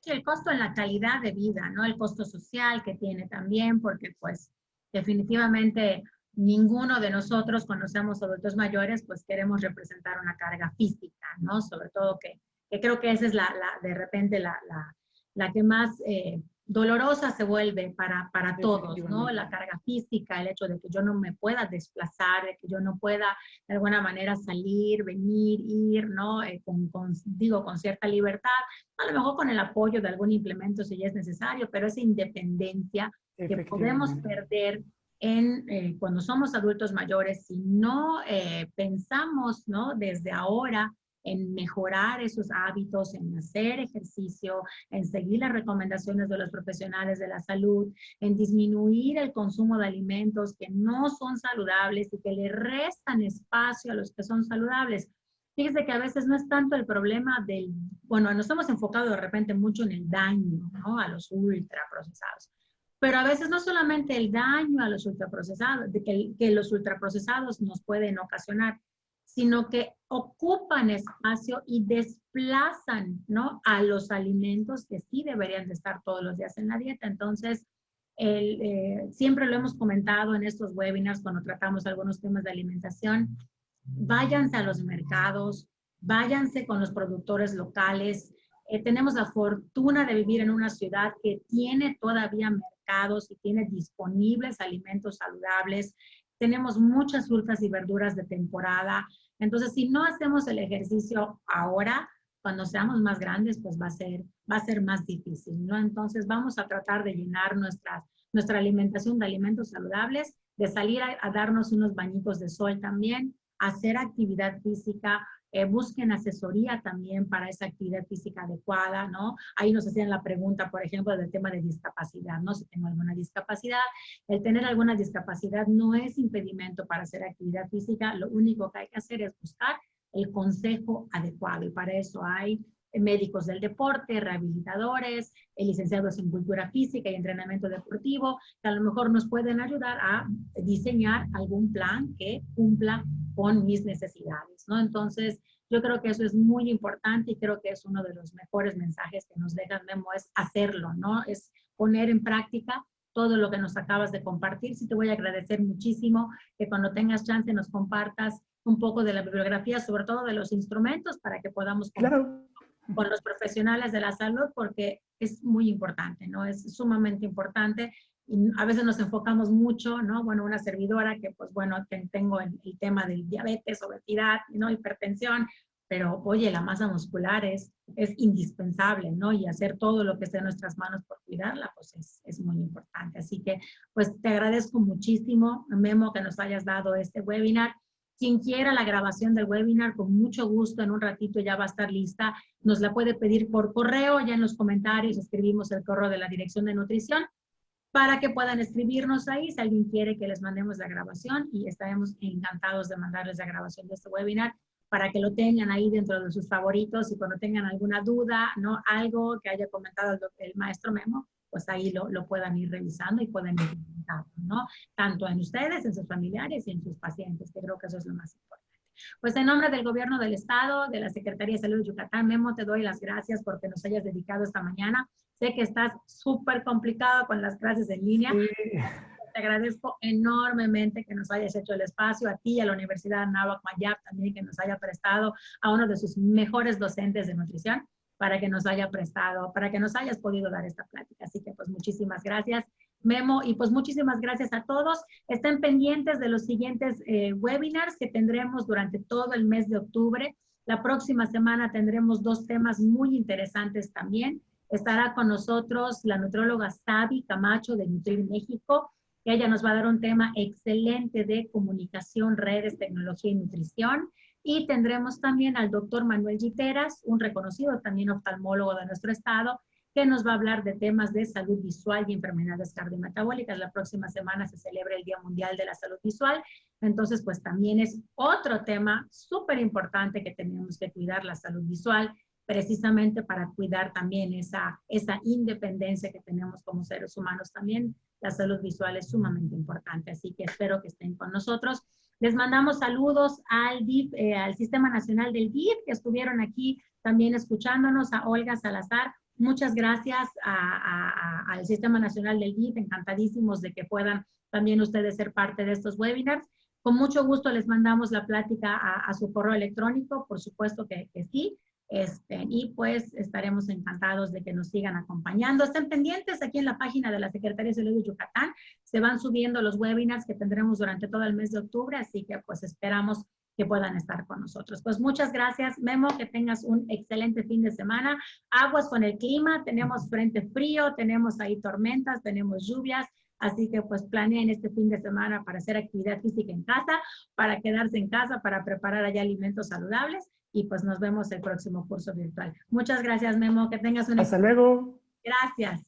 Sí, el costo en la calidad de vida, ¿no? El costo social que tiene también, porque pues definitivamente ninguno de nosotros cuando seamos adultos mayores, pues queremos representar una carga física, ¿no? Sobre todo que creo que esa es de repente la que más dolorosa se vuelve para todos, ¿no? La carga física, el hecho de que yo no me pueda desplazar, de que yo no pueda de alguna manera salir, venir, ir, ¿no? Digo, con cierta libertad, a lo mejor con el apoyo de algún implemento si ya es necesario, pero esa independencia que podemos perder cuando somos adultos mayores si no pensamos, ¿no? Desde ahora en mejorar esos hábitos, en hacer ejercicio, en seguir las recomendaciones de los profesionales de la salud, en disminuir el consumo de alimentos que no son saludables y que le restan espacio a los que son saludables. Fíjese que a veces no es tanto el problema del, bueno, nos hemos enfocado de repente mucho en el daño, ¿no? A los ultraprocesados. Pero a veces no solamente el daño a los ultraprocesados, que los ultraprocesados nos pueden ocasionar, sino que ocupan espacio y desplazan, ¿no? A los alimentos que sí deberían de estar todos los días en la dieta. Entonces, siempre lo hemos comentado en estos webinars cuando tratamos algunos temas de alimentación. Váyanse a los mercados, váyanse con los productores locales. Tenemos la fortuna de vivir en una ciudad que tiene todavía mercados y tiene disponibles alimentos saludables. Tenemos muchas frutas y verduras de temporada. Entonces, si no hacemos el ejercicio ahora, cuando seamos más grandes, pues va a ser más difícil, ¿no? Entonces, vamos a tratar de llenar nuestra alimentación de alimentos saludables, de salir a darnos unos bañitos de sol también, hacer actividad física, busquen asesoría también para esa actividad física adecuada, ¿no? Ahí nos hacían la pregunta, por ejemplo, del tema de discapacidad, ¿no? Si tengo alguna discapacidad. El tener alguna discapacidad no es impedimento para hacer actividad física. Lo único que hay que hacer es buscar el consejo adecuado. Y para eso hay médicos del deporte, rehabilitadores, licenciados en cultura física y entrenamiento deportivo, que a lo mejor nos pueden ayudar a diseñar algún plan que cumpla con mis necesidades, ¿no? Entonces, yo creo que eso es muy importante y creo que es uno de los mejores mensajes que nos dejan, Memo, es hacerlo, ¿no? Es poner en práctica todo lo que nos acabas de compartir. Sí te voy a agradecer muchísimo que cuando tengas chance nos compartas un poco de la bibliografía, sobre todo de los instrumentos, para que podamos Claro. con los profesionales de la salud, porque es muy importante, ¿no? Es sumamente importante. Y a veces nos enfocamos mucho, ¿no? Bueno, una servidora que, pues bueno, tengo el tema del diabetes, obesidad, ¿no? Hipertensión, pero oye, la masa muscular es indispensable, ¿no? Y hacer todo lo que esté en nuestras manos por cuidarla, pues es muy importante. Así que, pues te agradezco muchísimo, Memo, que nos hayas dado este webinar. Quien quiera la grabación del webinar, con mucho gusto, en un ratito ya va a estar lista. Nos la puede pedir por correo, ya en los comentarios escribimos el correo de la Dirección de Nutrición para que puedan escribirnos ahí si alguien quiere que les mandemos la grabación, y estaremos encantados de mandarles la grabación de este webinar para que lo tengan ahí dentro de sus favoritos, y cuando tengan alguna duda, ¿no? Algo que haya comentado el maestro Memo, pues ahí lo puedan ir revisando y pueden ir comentando, ¿no? Tanto en ustedes, en sus familiares y en sus pacientes, que creo que eso es lo más importante. Pues en nombre del Gobierno del Estado, de la Secretaría de Salud de Yucatán, Memo, te doy las gracias porque nos hayas dedicado esta mañana. Sé que estás súper complicado con las clases en línea. Sí. Te agradezco enormemente que nos hayas hecho el espacio, a ti y a la Universidad Anáhuac Mayap también, que nos haya prestado a uno de sus mejores docentes de nutrición para que nos haya prestado, para que nos hayas podido dar esta plática. Así que pues muchísimas gracias, Memo, y pues muchísimas gracias a todos. Estén pendientes de los siguientes webinars que tendremos durante todo el mes de octubre. La próxima semana tendremos 2 temas muy interesantes también. Estará con nosotros la nutrióloga Sabi Camacho de Nutrir México, que ella nos va a dar un tema excelente de comunicación, redes, tecnología y nutrición. Y tendremos también al doctor Manuel Giteras, un reconocido también oftalmólogo de nuestro estado, que nos va a hablar de temas de salud visual y enfermedades cardiometabólicas. La próxima semana se celebra el Día Mundial de la Salud Visual. Entonces, pues también es otro tema súper importante que tenemos que cuidar, la salud visual, precisamente para cuidar también esa independencia que tenemos como seres humanos. También la salud visual es sumamente importante, así que espero que estén con nosotros. Les mandamos saludos al DIF, al Sistema Nacional del DIF, que estuvieron aquí también escuchándonos, a Olga Salazar. Muchas gracias al Sistema Nacional del DIF, encantadísimos de que puedan también ustedes ser parte de estos webinars. Con mucho gusto les mandamos la plática a su correo electrónico, por supuesto que sí. Y pues estaremos encantados de que nos sigan acompañando. Estén pendientes aquí en la página de la Secretaría de Salud de Yucatán. Se van subiendo los webinars que tendremos durante todo el mes de octubre, así que pues esperamos que puedan estar con nosotros. Pues muchas gracias, Memo, que tengas un excelente fin de semana. Aguas con el clima, tenemos frente frío, tenemos ahí tormentas, tenemos lluvias, Así que pues planeen este fin de semana para hacer actividad física en casa, para quedarse en casa, para preparar allá alimentos saludables y pues nos vemos el próximo curso virtual. Muchas gracias, Memo. Que tengas una... Hasta luego. Gracias.